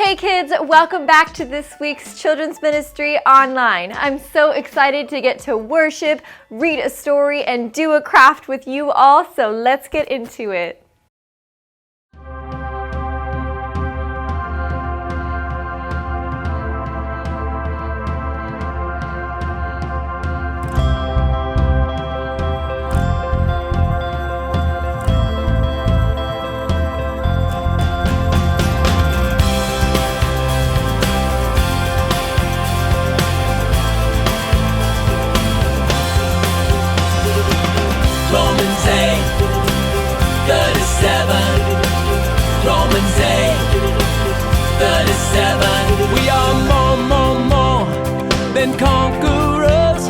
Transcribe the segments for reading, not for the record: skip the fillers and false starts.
Hey kids, welcome back to this week's Children's Ministry Online. I'm so excited to get to worship, read a story, and do a craft with you all, so let's get into it. Romans 8:37. We are more than conquerors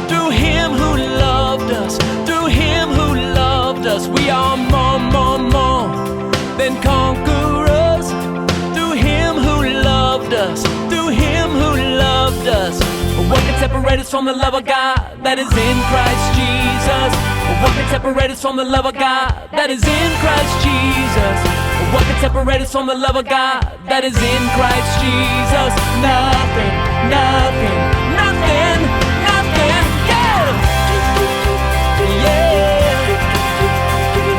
through Him who loved us. Through Him who loved us. We are more than conquerors through Him who loved us. Through Him who loved us. What can separate us from the love of God that is in Christ Jesus? What can separate us from the love of God that is in Christ Jesus? What can separate us from the love of God that is in Christ Jesus? Nothing, nothing, nothing, nothing, yeah! Yeah!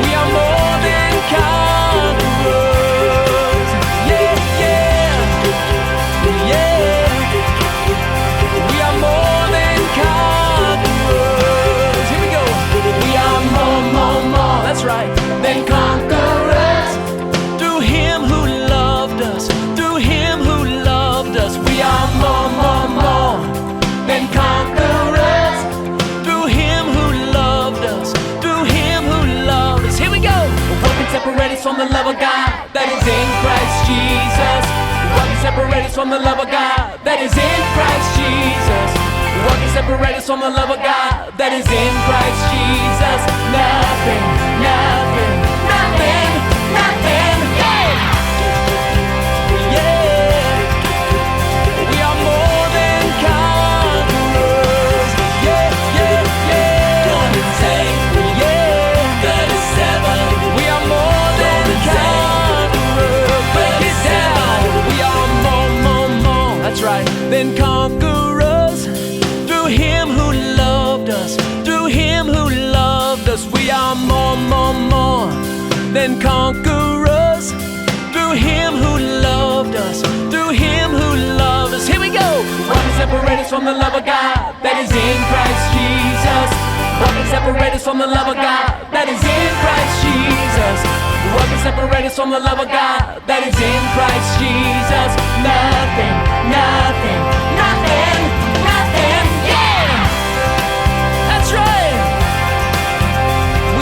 We are more than conquerors. Yeah, yeah, yeah! We are more than conquerors. Here we go. We are more, that's right, than conquerors. Through Him who loved us. Through Him who loved us. We are more than conquerors. Through Him who loved us. Through Him who loved us. Here we go. What can separate us from the love of God that is in Christ Jesus? What can separate us from the love of God that is in Christ Jesus? What can separate us from the love of God that is in Christ Jesus? Nothing, nothing, nothing, nothing, yeah! Yeah! We are more than conquerors. Yeah, yeah, yeah! Romans 8:37. We are more than conquerors. Break it down. We are more, that's right, than conquerors. Through Him who loved us. Through Him who loved us. We are more than conquerors. Through Him who loved us. Through Him who loved us. Here we go. What can separate us from the love of God that is in Christ Jesus? What can separate us from the love of God that is in Christ Jesus? What can separate us from the love of God that is in Christ Jesus? Nothing, nothing, nothing, nothing, yeah! That's right!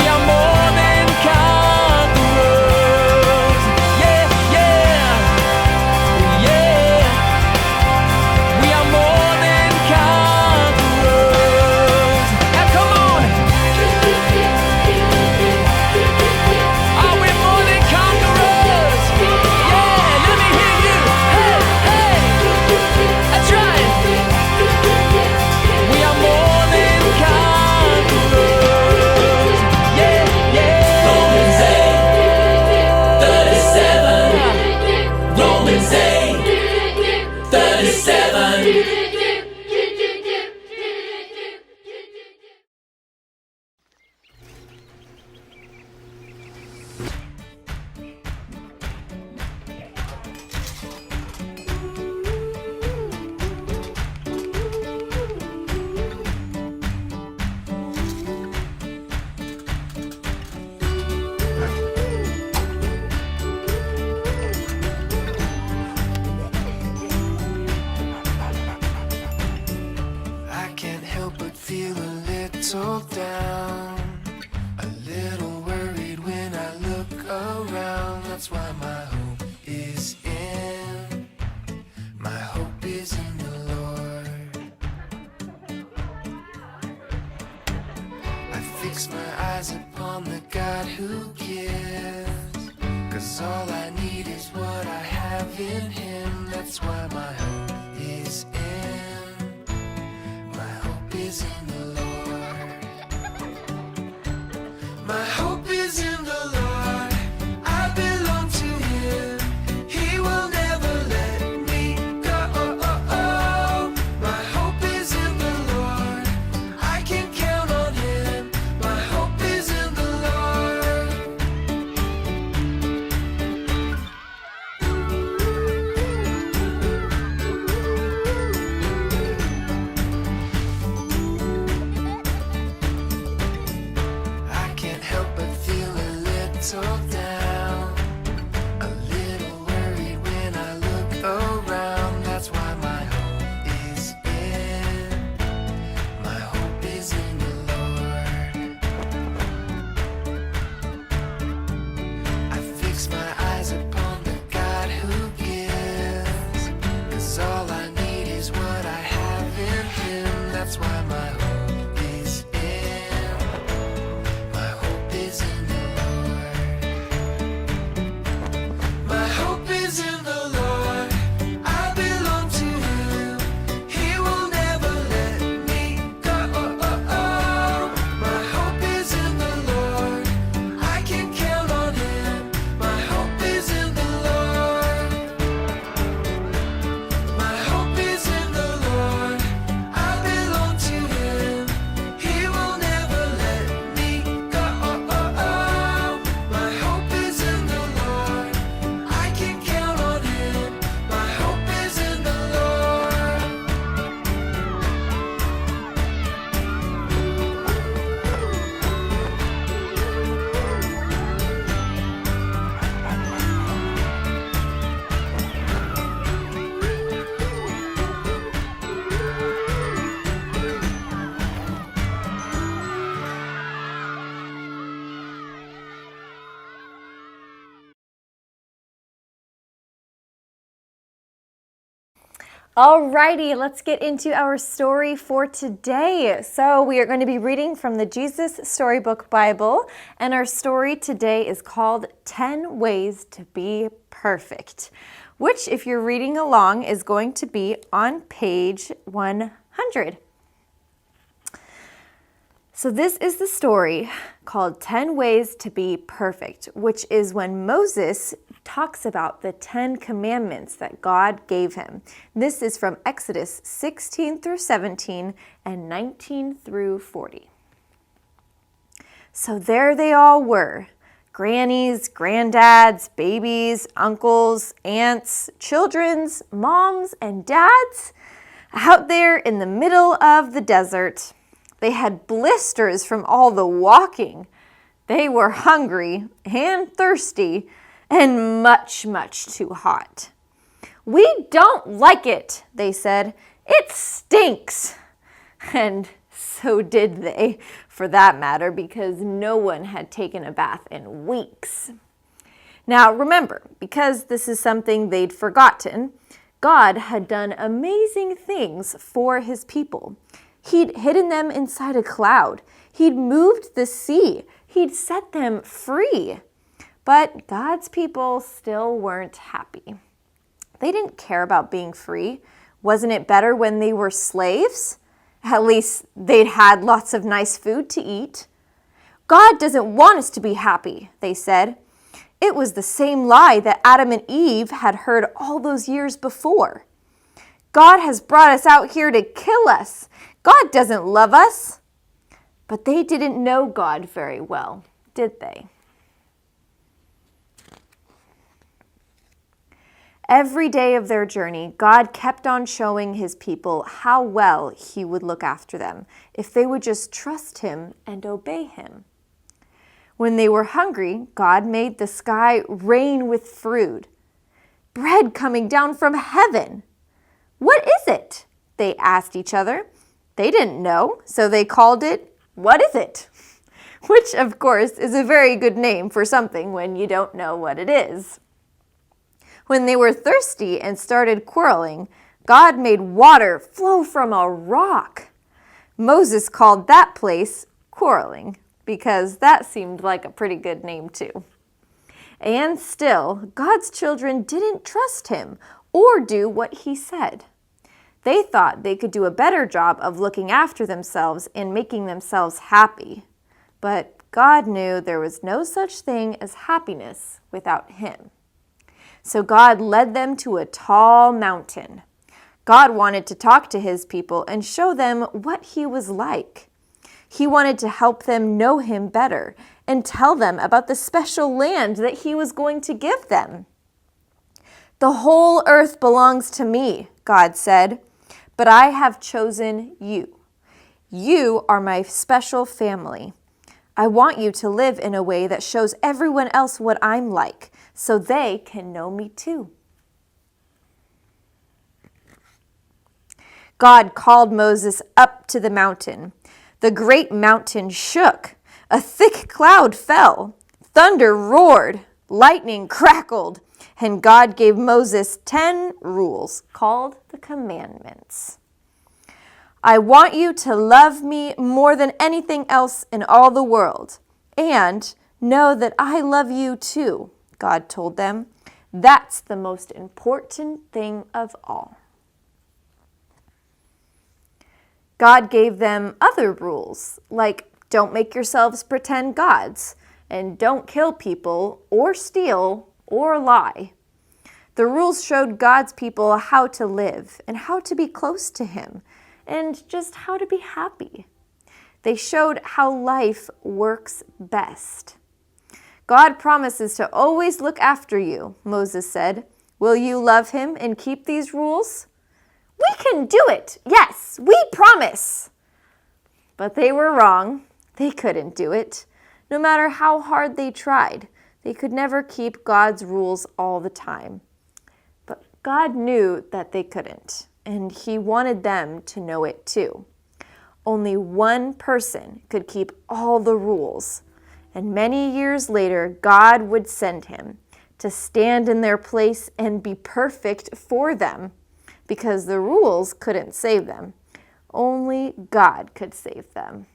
We are more than conquerors. Yeah, yeah, yeah. We are more than conquerors. Now come on! Are we more than conquerors? Yeah, let me hear you. Hey, hey. That's right. We are more than conquerors. Yeah, yeah. Romans 8:37. Romans 8:37. I can't help but feel a little down, a little worried when I look around. That's why my hope is in the Lord. I fix my eyes upon the God who gives, 'cause all I need is what I have in Him. That's why my hope is in the Lord. My hope is in the Lord. I belong to Him. He will never let little down, a little worried when I look around. That's why my hope is in the Lord. I fix my eyes upon the God who gives, 'cause all I need is what I have in Him. That's why my hope is in the Lord. My hope is in the Lord. I belong to Him. He will never let me go. My hope is in the Lord. I can count on Him. My hope is in the Lord. My hope is in the Lord. I belong to Him. He will never let me go. My hope is in the Lord. I can count on Him. My hope is in the Lord. Alrighty, let's get into our story for today. So we are going to be reading from the Jesus Storybook Bible, and our story today is called 10 Ways to Be Perfect, which, if you're reading along, is going to be on page 100. So this is the story called 10 Ways to Be Perfect, which is when Moses talks about the 10 commandments that God gave him. This is from Exodus 16 through 17 and 19 through 40. So there they all were, grannies, granddads, babies, uncles, aunts, children's, moms, and dads, out there in the middle of the desert. They had blisters from all the walking. They were hungry and thirsty and much, much too hot. "We don't like it," they said. "It stinks." And so did they, for that matter, because no one had taken a bath in weeks. Now remember, because this is something they'd forgotten, God had done amazing things for His people. He'd hidden them inside a cloud. He'd moved the sea. He'd set them free. But God's people still weren't happy. They didn't care about being free. Wasn't it better when they were slaves? At least they'd had lots of nice food to eat. "God doesn't want us to be happy," they said. It was the same lie that Adam and Eve had heard all those years before. "God has brought us out here to kill us. God doesn't love us." But they didn't know God very well, did they? Every day of their journey, God kept on showing His people how well He would look after them if they would just trust Him and obey Him. When they were hungry, God made the sky rain with fruit, bread coming down from heaven. "What is it?" they asked each other. They didn't know, so they called it, "What is it?" Which, of course, is a very good name for something when you don't know what it is. When they were thirsty and started quarreling, God made water flow from a rock. Moses called that place Quarreling, because that seemed like a pretty good name too. And still, God's children didn't trust Him or do what He said. They thought they could do a better job of looking after themselves and making themselves happy. But God knew there was no such thing as happiness without Him. So God led them to a tall mountain. God wanted to talk to His people and show them what He was like. He wanted to help them know Him better and tell them about the special land that He was going to give them. "The whole earth belongs to me," God said, "but I have chosen you. You are my special family. I want you to live in a way that shows everyone else what I'm like, so they can know me too. God called Moses up to the mountain. The great mountain shook. A thick cloud fell. Thunder roared. Lightning crackled. And God gave Moses 10 rules called the commandments. I want you to love me more than anything else in all the world. And know that I love you too, God told them. That's the most important thing of all. God gave them other rules, like don't make yourselves pretend gods, and don't kill people, or steal, or lie. The rules showed God's people how to live and how to be close to Him, and just how to be happy. They showed how life works best. God promises to always look after you, Moses said. Will you love Him and keep these rules? We can do it. Yes, we promise. But they were wrong. They couldn't do it. No matter how hard they tried, they could never keep God's rules all the time. But God knew that they couldn't, and He wanted them to know it too. Only one person could keep all the rules, and many years later, God would send him to stand in their place and be perfect for them, because the rules couldn't save them. Only God could save them.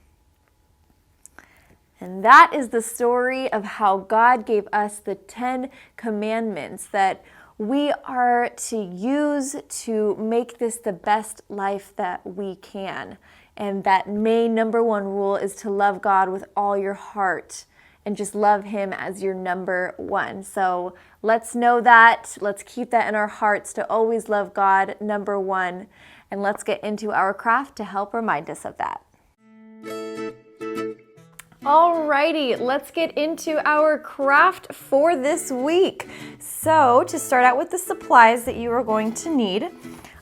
And that is the story of how God gave us the 10 commandments that we are to use to make this the best life that we can. And that main number one rule is to love God with all your heart and just love Him as your number one. So let's know that. Let's keep that in our hearts to always love God, number one. And let's get into our craft to help remind us of that. Alrighty, let's get into our craft for this week. So to start out with the supplies that you are going to need,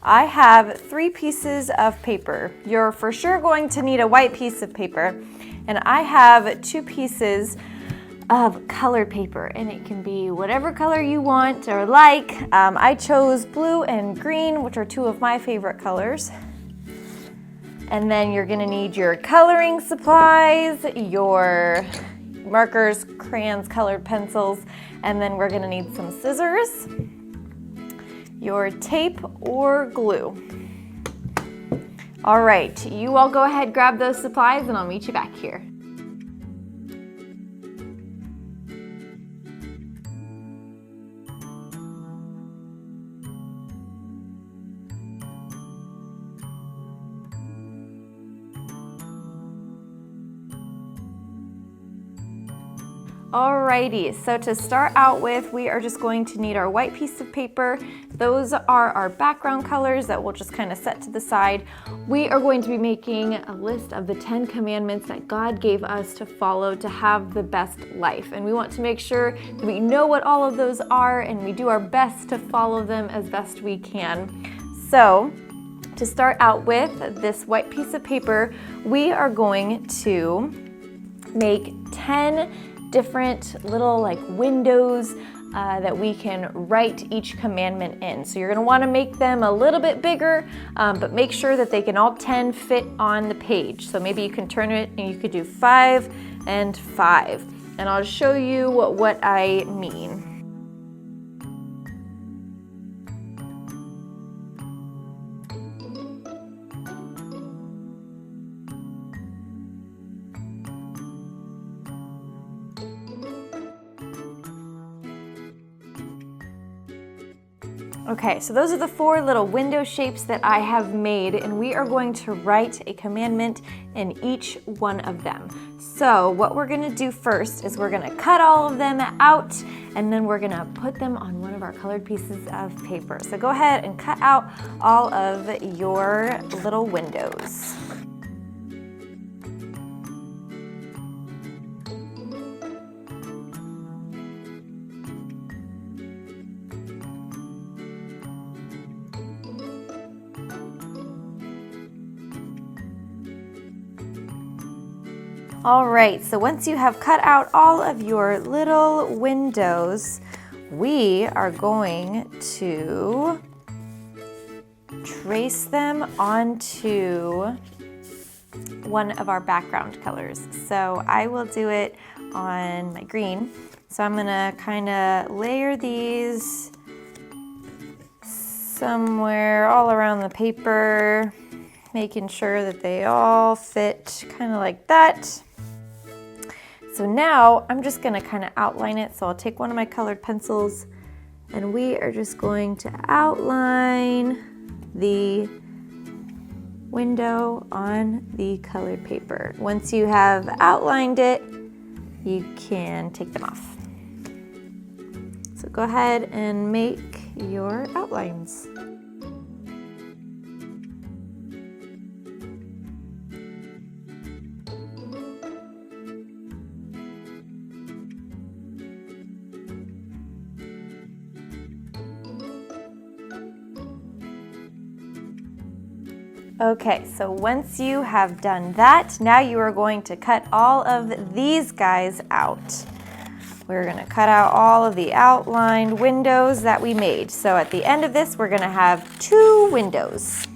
I have 3 pieces of paper. You're for sure going to need a white piece of paper. And I have 2 pieces of colored paper, and it can be whatever color you want or like. I chose blue and green, which are 2 of my favorite colors. And then you're gonna need your coloring supplies, your markers, crayons, colored pencils, and then we're gonna need some scissors, your tape or glue. All right, you all go ahead, grab those supplies, and I'll meet you back here. Alrighty, so to start out with, we are just going to need our white piece of paper. Those are our background colors that we'll just kind of set to the side. We are going to be making a list of the 10 commandments that God gave us to follow to have the best life. And we want to make sure that we know what all of those are and we do our best to follow them as best we can. So to start out with this white piece of paper, we are going to make 10 different little like windows that we can write each commandment in. So you're going to want to make them a little bit bigger, but make sure that they can all 10 fit on the page. So maybe you can turn it and you could do 5 and 5. And I'll show you what I mean. Okay, so those are the 4 little window shapes that I have made, and we are going to write a commandment in each one of them. So what we're gonna do first is we're gonna cut all of them out, and then we're gonna put them on one of our colored pieces of paper. So go ahead and cut out all of your little windows. All right, so once you have cut out all of your little windows, we are going to trace them onto one of our background colors. So I will do it on my green. So I'm gonna kind of layer these somewhere all around the paper, making sure that they all fit kind of like that. So now I'm just gonna kind of outline it. So I'll take one of my colored pencils and we are just going to outline the window on the colored paper. Once you have outlined it, you can take them off. So go ahead and make your outlines. Okay, so once you have done that, now you are going to cut all of these guys out. We're going to cut out all of the outlined windows that we made. So at the end of this, we're going to have 2 windows.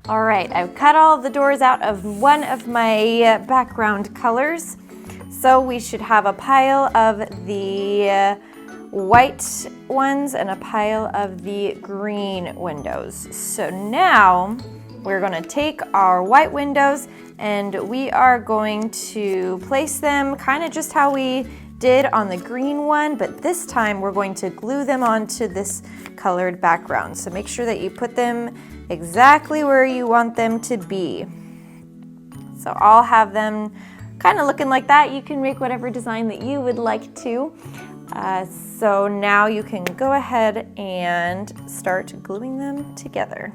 All right, I've cut all of the doors out of one of my background colors. So we should have a pile of the white ones and a pile of the green windows. So now we're going to take our white windows and we are going to place them kind of just how we did on the green one, but this time we're going to glue them onto this colored background. So make sure that you put them exactly where you want them to be. So I'll have them kind of looking like that. You can make whatever design that you would like to. So now you can go ahead and start gluing them together.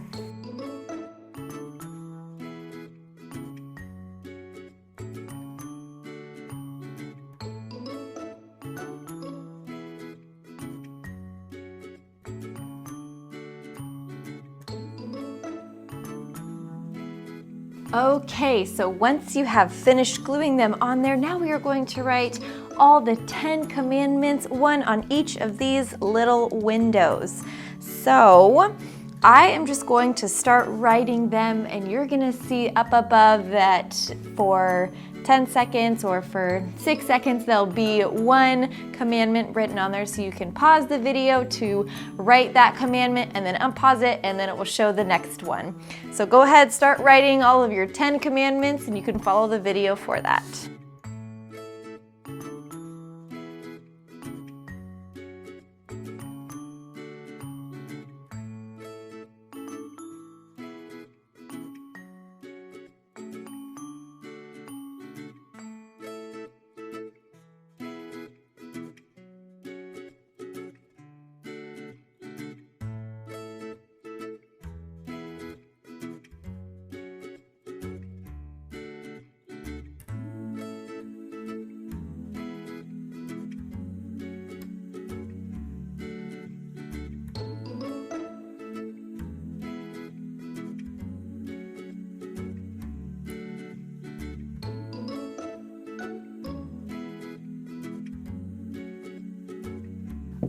Okay, so once you have finished gluing them on there, now we are going to write all the 10 commandments, one on each of these little windows. So I am just going to start writing them, and you're gonna see up above that for 10 seconds or for 6 seconds, there'll be one commandment written on there, so you can pause the video to write that commandment and then unpause it, and then it will show the next one. So go ahead, start writing all of your 10 commandments, and you can follow the video for that.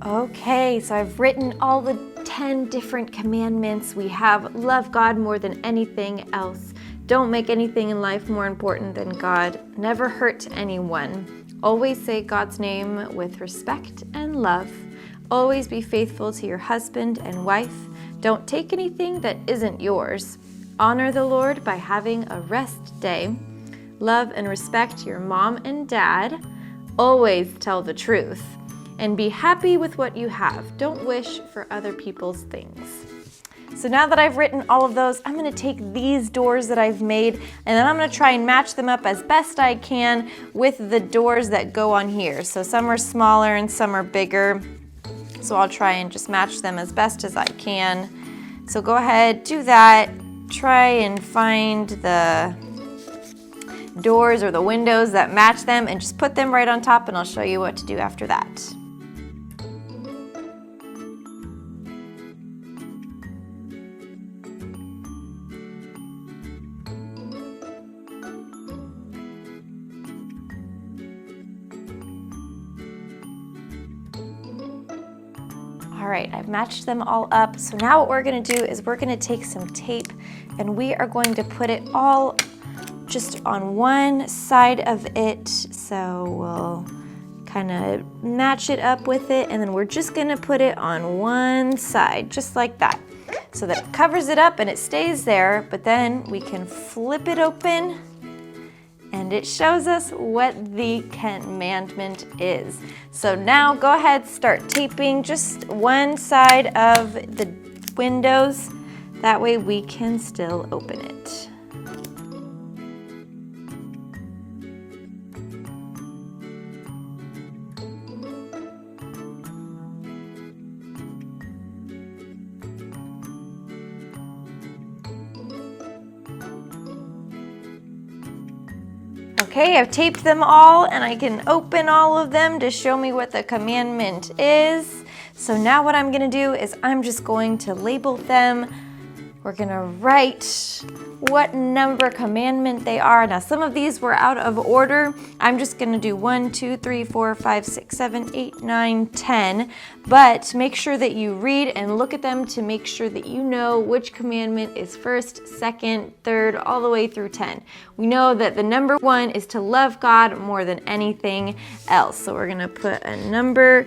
Okay, so I've written all the 10 different commandments. We have love God more than anything else. Don't make anything in life more important than God. Never hurt anyone. Always say God's name with respect and love. Always be faithful to your husband and wife. Don't take anything that isn't yours. Honor the Lord by having a rest day. Love and respect your mom and dad. Always tell the truth. And be happy with what you have. Don't wish for other people's things. So now that I've written all of those, I'm going to take these doors that I've made and then I'm going to try and match them up as best I can with the doors that go on here. So some are smaller and some are bigger. So I'll try and just match them as best as I can. So go ahead, do that. Try and find the doors or the windows that match them and just put them right on top, and I'll show you what to do after that. All right, I've matched them all up. So now what we're gonna do is we're gonna take some tape and we are going to put it all just on one side of it. So we'll kind of match it up with it, and then we're just gonna put it on one side, just like that, so that it covers it up and it stays there, but then we can flip it open and it shows us what the commandment is. So now go ahead, start taping just one side of the windows. That way we can still open it. Okay, I've taped them all and I can open all of them to show me what the commandment is. So now what I'm gonna do is I'm just going to label them. We're gonna write what number commandment they are. Now some of these were out of order. I'm just gonna do 1, 2, 3, 4, 5, 6, 7, 8, 9, 10. But make sure that you read and look at them to make sure that you know which commandment is first, second, third, all the way through 10. We know that the number 1 is to love God more than anything else. So we're gonna put a number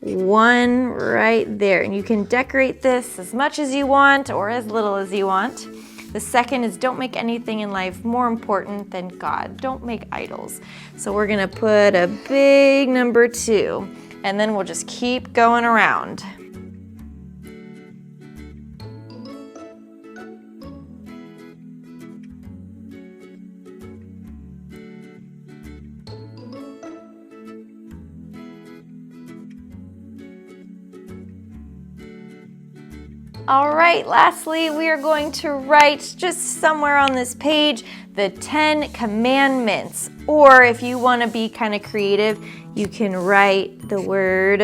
1 right there, and you can decorate this as much as you want or as little as you want. The second is don't make anything in life more important than God. Don't make idols. So we're gonna put a big number 2, and then we'll just keep going around. All right, lastly, we are going to write just somewhere on this page the 10 commandments. Or if you want to be kind of creative, you can write the word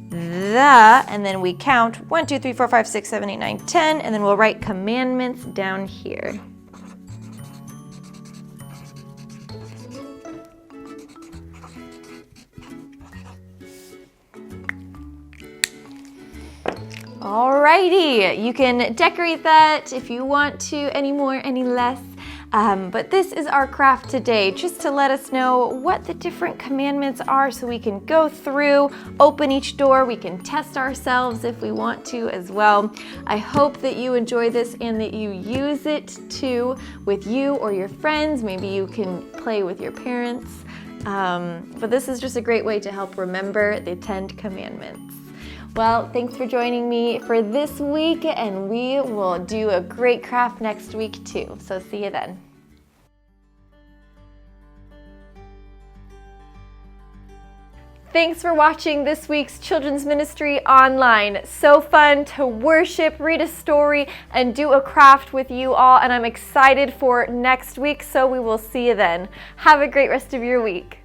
the, and then we count 1, 2, 3, 4, 5, 6, 7, 8, 9, 10, and then we'll write commandments down here. Alrighty, you can decorate that if you want to, any more, any less. But this is our craft today, just to let us know what the different commandments are so we can go through, open each door, we can test ourselves if we want to as well. I hope that you enjoy this and that you use it too with you or your friends. Maybe you can play with your parents. But this is just a great way to help remember the 10 commandments. Well, thanks for joining me for this week, and we will do a great craft next week too. So see you then. Thanks for watching this week's Children's Ministry Online. So fun to worship, read a story, and do a craft with you all, and I'm excited for next week, so we will see you then. Have a great rest of your week.